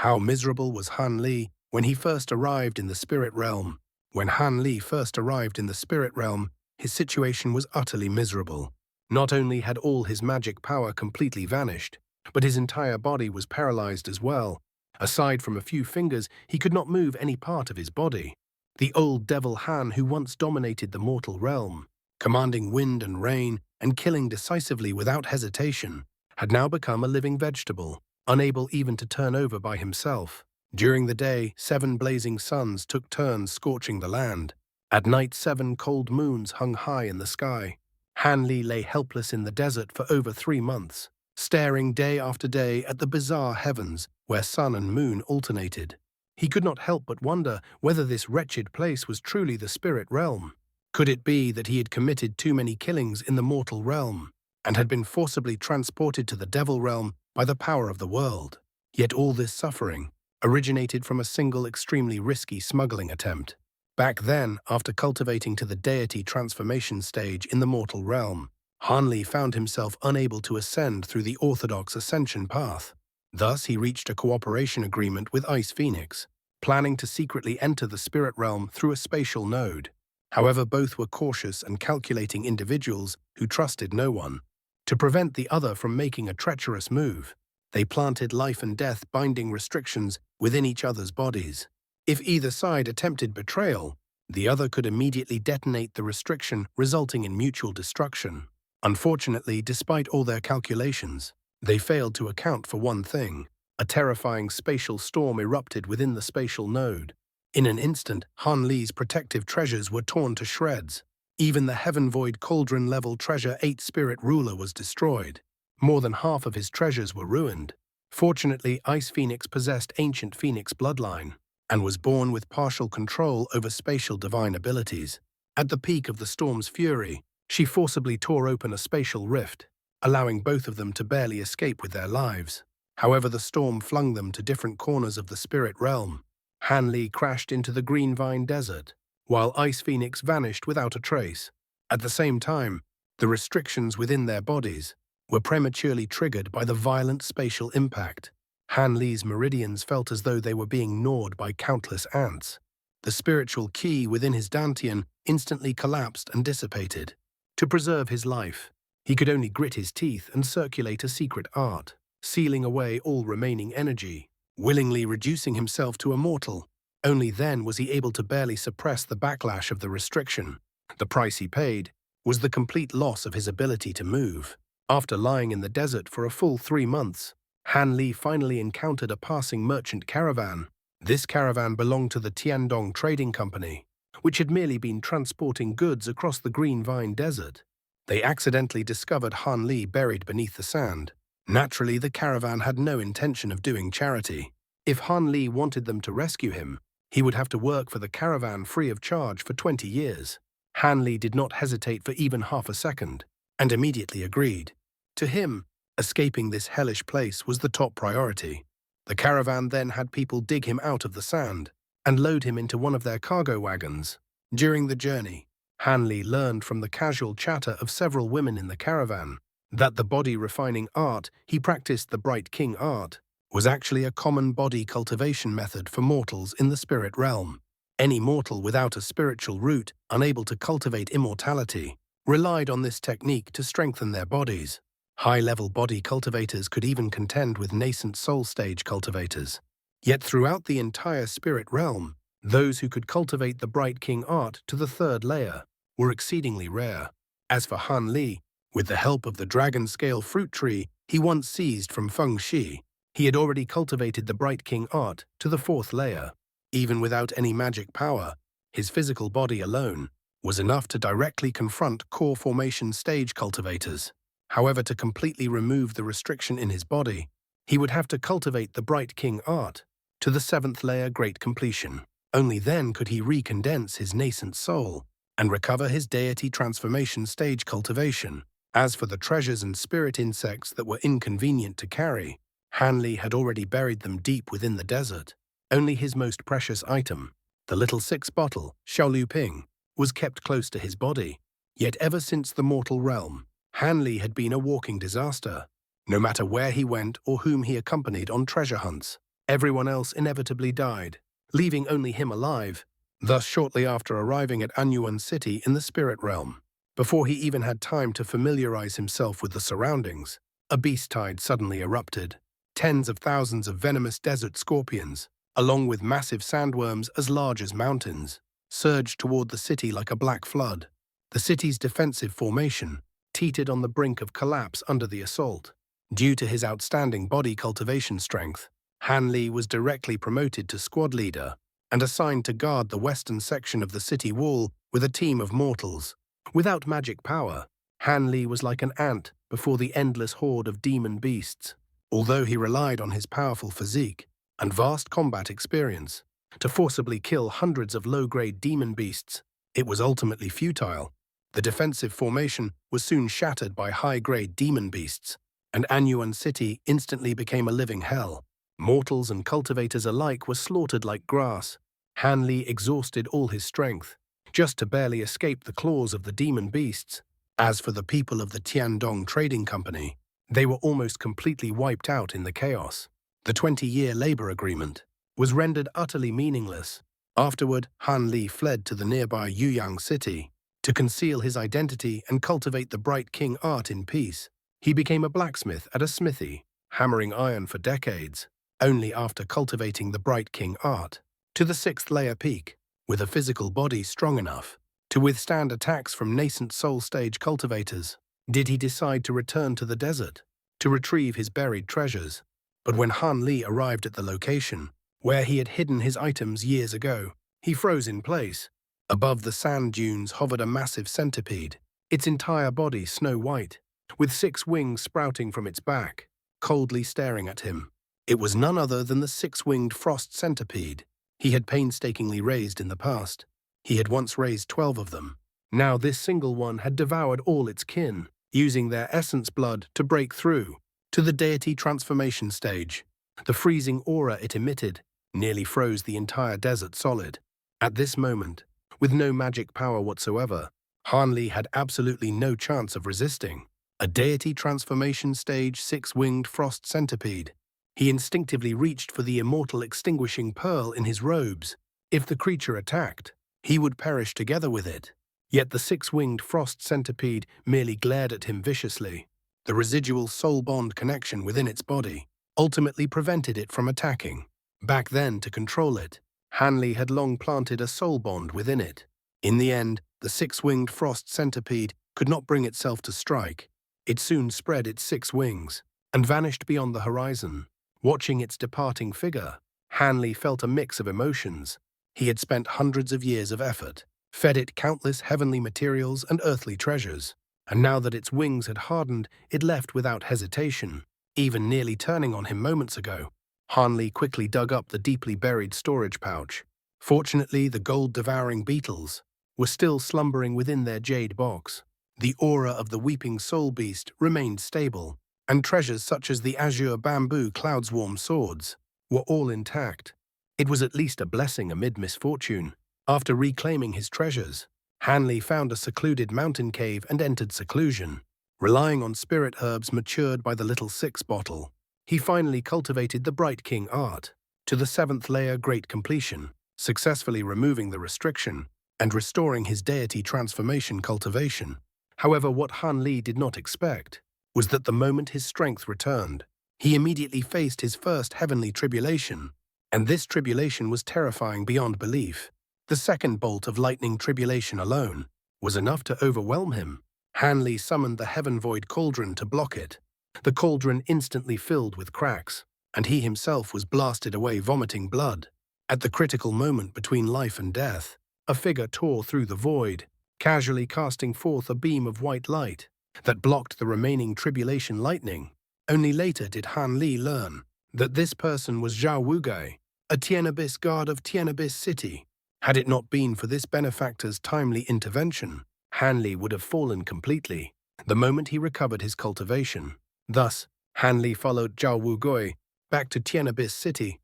How miserable was Han Li when he first arrived in the spirit realm? When Han Li first arrived in the spirit realm, his situation was utterly miserable. Not only had all his magic power completely vanished, but his entire body was paralyzed as well. Aside from a few fingers, he could not move any part of his body. The old devil Han who once dominated the mortal realm, commanding wind and rain and killing decisively without hesitation, had now become a living vegetable, unable even to turn over by himself. During the day, 7 blazing suns took turns scorching the land. At night, 7 cold moons hung high in the sky. Han Li lay helpless in the desert for over 3 months, staring day after day at the bizarre heavens where sun and moon alternated. He could not help but wonder whether this wretched place was truly the spirit realm. Could it be that he had committed too many killings in the mortal realm and had been forcibly transported to the devil realm by the power of the world? Yet all this suffering originated from a single extremely risky smuggling attempt. Back then, after cultivating to the deity transformation stage in the mortal realm, Han Li found himself unable to ascend through the orthodox ascension path. Thus, he reached a cooperation agreement with Ice Phoenix, planning to secretly enter the spirit realm through a spatial node. However, both were cautious and calculating individuals who trusted no one. To prevent the other from making a treacherous move, they planted life and death binding restrictions within each other's bodies. If either side attempted betrayal, the other could immediately detonate the restriction, resulting in mutual destruction. Unfortunately, despite all their calculations, they failed to account for one thing. A terrifying spatial storm erupted within the spatial node. In an instant, Han Li's protective treasures were torn to shreds. Even the Heaven Void Cauldron-level Treasure 8 Spirit Ruler was destroyed. More than half of his treasures were ruined. Fortunately, Ice Phoenix possessed ancient Phoenix bloodline and was born with partial control over spatial divine abilities. At the peak of the storm's fury, she forcibly tore open a spatial rift, allowing both of them to barely escape with their lives. However, the storm flung them to different corners of the spirit realm. Han Li crashed into the Green Vine Desert, while Ice Phoenix vanished without a trace. At the same time, the restrictions within their bodies were prematurely triggered by the violent spatial impact. Han Li's meridians felt as though they were being gnawed by countless ants. The spiritual key within his dantian instantly collapsed and dissipated. To preserve his life, he could only grit his teeth and circulate a secret art, sealing away all remaining energy, willingly reducing himself to a mortal. Only then was he able to barely suppress the backlash of the restriction. The price he paid was the complete loss of his ability to move. After lying in the desert for a full 3 months, Han Li finally encountered a passing merchant caravan. This caravan belonged to the Tiandong Trading Company, which had merely been transporting goods across the Green Vine Desert. They accidentally discovered Han Li buried beneath the sand. Naturally, the caravan had no intention of doing charity. If Han Li wanted them to rescue him, he would have to work for the caravan free of charge for 20 years. Han Li did not hesitate for even half a second, and immediately agreed. To him, escaping this hellish place was the top priority. The caravan then had people dig him out of the sand and load him into one of their cargo wagons. During the journey, Han Li learned from the casual chatter of several women in the caravan that the body-refining art he practiced, the Bright King art, was actually a common body cultivation method for mortals in the spirit realm. Any mortal without a spiritual root, unable to cultivate immortality, relied on this technique to strengthen their bodies. High-level body cultivators could even contend with nascent soul stage cultivators. Yet throughout the entire spirit realm, those who could cultivate the Bright King art to the 3rd layer were exceedingly rare. As for Han Li, with the help of the dragon scale fruit tree he once seized from Feng Shi, he had already cultivated the Bright King art to the 4th layer. Even without any magic power, his physical body alone was enough to directly confront core formation stage cultivators. However, to completely remove the restriction in his body, he would have to cultivate the Bright King art to the 7th layer Great Completion. Only then could he recondense his nascent soul and recover his deity transformation stage cultivation. As for the treasures and spirit insects that were inconvenient to carry, Han Li had already buried them deep within the desert. Only his most precious item, the little 6 bottle, Xiaolu Ping, was kept close to his body. Yet ever since the mortal realm, Han Li had been a walking disaster. No matter where he went or whom he accompanied on treasure hunts, Everyone else inevitably died, leaving only him alive. Thus, shortly after arriving at Anyuan City in the spirit realm, before he even had time to familiarize himself with the surroundings, a beast tide suddenly erupted. Tens of thousands of venomous desert scorpions, along with massive sandworms as large as mountains, surged toward the city like a black flood. The city's defensive formation teetered on the brink of collapse under the assault. Due to his outstanding body cultivation strength, Han Li was directly promoted to squad leader and assigned to guard the western section of the city wall with a team of mortals. Without magic power, Han Li was like an ant before the endless horde of demon beasts. Although he relied on his powerful physique and vast combat experience to forcibly kill hundreds of low-grade demon beasts, it was ultimately futile. The defensive formation was soon shattered by high-grade demon beasts, and Anyuan City instantly became a living hell. Mortals and cultivators alike were slaughtered like grass. Han Li exhausted all his strength, just to barely escape the claws of the demon beasts. As for the people of the Tiandong Trading Company, they were almost completely wiped out in the chaos. The 20-year labor agreement was rendered utterly meaningless. Afterward, Han Li fled to the nearby Yuyang City to conceal his identity and cultivate the Bright King art in peace. He became a blacksmith at a smithy, hammering iron for decades, only after cultivating the Bright King art to the 6th layer peak, with a physical body strong enough to withstand attacks from nascent soul stage cultivators, did he decide to return to the desert to retrieve his buried treasures. But when Han Li arrived at the location where he had hidden his items years ago, he froze in place. Above the sand dunes hovered a massive centipede, its entire body snow-white, with 6 wings sprouting from its back, coldly staring at him. It was none other than the 6-winged frost centipede he had painstakingly raised in the past. He had once raised 12 of them. Now this single one had devoured all its kin, using their essence blood to break through to the deity transformation stage. The freezing aura it emitted nearly froze the entire desert solid. At this moment, with no magic power whatsoever, Han Li had absolutely no chance of resisting. A deity transformation stage 6-winged frost centipede. He instinctively reached for the immortal extinguishing pearl in his robes. If the creature attacked, he would perish together with it. Yet the 6-winged frost centipede merely glared at him viciously. The residual soul bond connection within its body ultimately prevented it from attacking. Back then, to control it, Han Li had long planted a soul bond within it. In the end, the 6-winged frost centipede could not bring itself to strike. It soon spread its 6 wings and vanished beyond the horizon. Watching its departing figure, Han Li felt a mix of emotions. He had spent hundreds of years of effort, fed it countless heavenly materials and earthly treasures, and now that its wings had hardened, it left without hesitation, even nearly turning on him moments ago. Han Li quickly dug up the deeply buried storage pouch. Fortunately, the gold-devouring beetles were still slumbering within their jade box. The aura of the weeping soul beast remained stable, and treasures such as the azure bamboo cloudswarm swords were all intact. It was at least a blessing amid misfortune. After reclaiming his treasures, Han Li found a secluded mountain cave and entered seclusion. Relying on spirit herbs matured by the little 6 bottle, he finally cultivated the Bright King art to the 7th layer great completion, successfully removing the restriction and restoring his deity transformation cultivation. However, what Han Li did not expect was that the moment his strength returned, he immediately faced his first heavenly tribulation, and this tribulation was terrifying beyond belief. The second bolt of lightning tribulation alone was enough to overwhelm him. Han Li summoned the Heaven Void Cauldron to block it. The cauldron instantly filled with cracks, and he himself was blasted away vomiting blood. At the critical moment between life and death, a figure tore through the void, casually casting forth a beam of white light that blocked the remaining tribulation lightning. Only later did Han Li learn that this person was Zhao Wugai, a Tianabis guard of Tianabis City. Had it not been for this benefactor's timely intervention, Han Li would have fallen completely the moment he recovered his cultivation. Thus, Han Li followed Zhao Wugai back to Tianabis City